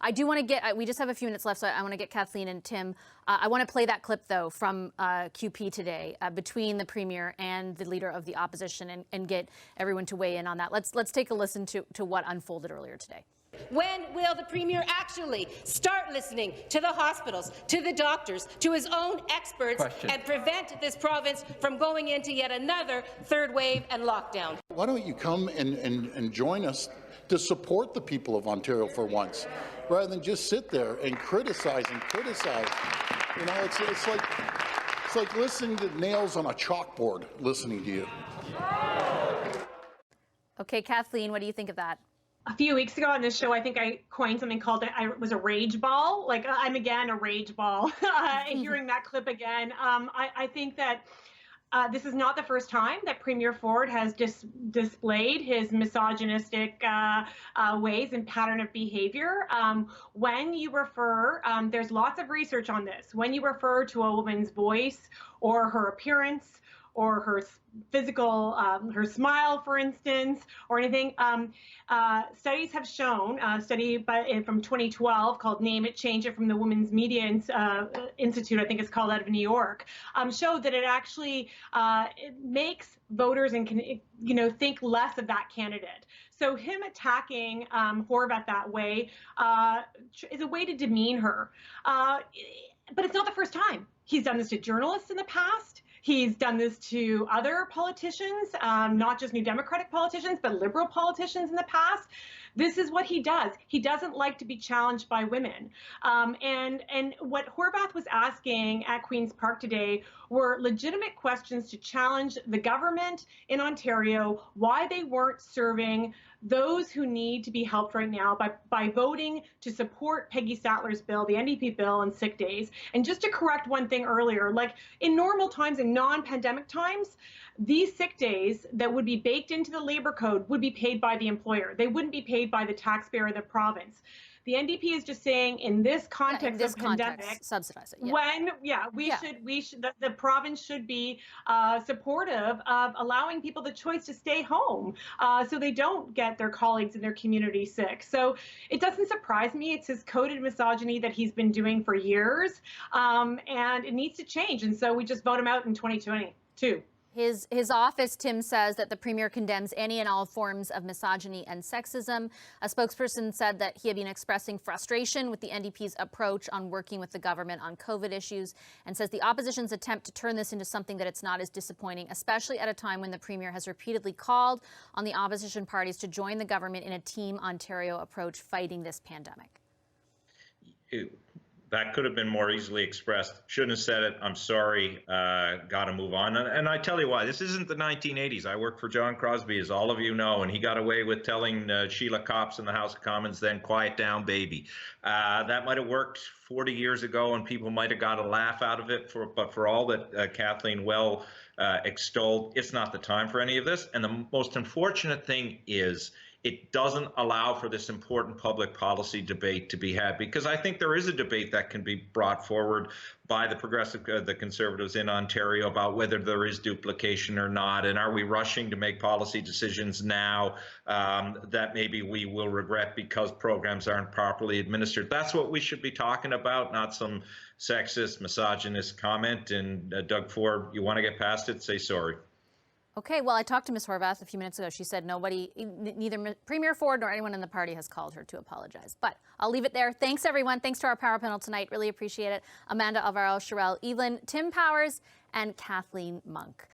I do want to get, we just have a few minutes left, so I want to get Kathleen and Tim. I want to play that clip, though, from QP today between the Premier and the Leader of the Opposition and get everyone to weigh in on that. Let's take a listen to what unfolded earlier today. When will the Premier actually start listening to the hospitals, to the doctors, to his own experts, and prevent this province from going into yet another third wave and lockdown? Why don't you come and join us to support the people of Ontario for once, rather than just sit there and criticize and criticize? You know, it's like listening to nails on a chalkboard, listening to you. Okay, Kathleen, what do you think of that? A few weeks ago on this show, I think I coined something called it was a rage ball. Like, I'm again a rage ball. Hearing that clip again, I think that this is not the first time that Premier Ford has displayed his misogynistic ways and pattern of behavior. When you refer, there's lots of research on this, when you refer to a woman's voice or her appearance or her physical, her smile, for instance, or anything. Studies have shown, a study from 2012 called Name It, Change It from the Women's Media Institute, I think it's called, out of New York, showed that it actually it makes voters and think less of that candidate. So him attacking Horwath that way is a way to demean her. But it's not the first time. He's done this to journalists in the past. He's done this to other politicians, not just New Democratic politicians, but Liberal politicians in the past. This is what he does. He doesn't like to be challenged by women. And what Horwath was asking at Queen's Park today were legitimate questions to challenge the government in Ontario, why they weren't serving those who need to be helped right now by voting to support Peggy Sattler's bill, the NDP bill, on sick days. And just to correct one thing earlier, like in normal times, in non-pandemic times, these sick days that would be baked into the Labour Code would be paid by the employer. They wouldn't be paid by the taxpayer or the province. The NDP is just saying, in this context of pandemic, subsidize it. The province should be supportive of allowing people the choice to stay home, so they don't get their colleagues in their community sick. So it doesn't surprise me. It's his coded misogyny that he's been doing for years, and it needs to change. And so we just vote him out in 2022. His office, Tim, says that the Premier condemns any and all forms of misogyny and sexism. A spokesperson said that he had been expressing frustration with the NDP's approach on working with the government on COVID issues, and says the opposition's attempt to turn this into something that it's not is disappointing, especially at a time when the Premier has repeatedly called on the opposition parties to join the government in a Team Ontario approach fighting this pandemic. That could have been more easily expressed. Shouldn't have said it. I'm sorry. Got to move on. And I tell you why. This isn't the 1980s. I worked for John Crosbie, as all of you know, and he got away with telling Sheila Copps in the House of Commons, then quiet down, baby. That might have worked 40 years ago, and people might have got a laugh out of it. But for all that Kathleen well extolled, it's not the time for any of this. And the most unfortunate thing is, it doesn't allow for this important public policy debate to be had, because I think there is a debate that can be brought forward by the Conservatives in Ontario about whether there is duplication or not, and are we rushing to make policy decisions now that maybe we will regret because programs aren't properly administered. That's what we should be talking about, not some sexist, misogynist comment. And Doug Ford, you want to get past it, say sorry. Okay, well, I talked to Ms. Horwath a few minutes ago. She said nobody, neither Premier Ford nor anyone in the party has called her to apologize. But I'll leave it there. Thanks, everyone. Thanks to our power panel tonight. Really appreciate it. Amanda Alvaro, Sherelle Evelyn, Tim Powers, and Kathleen Monk.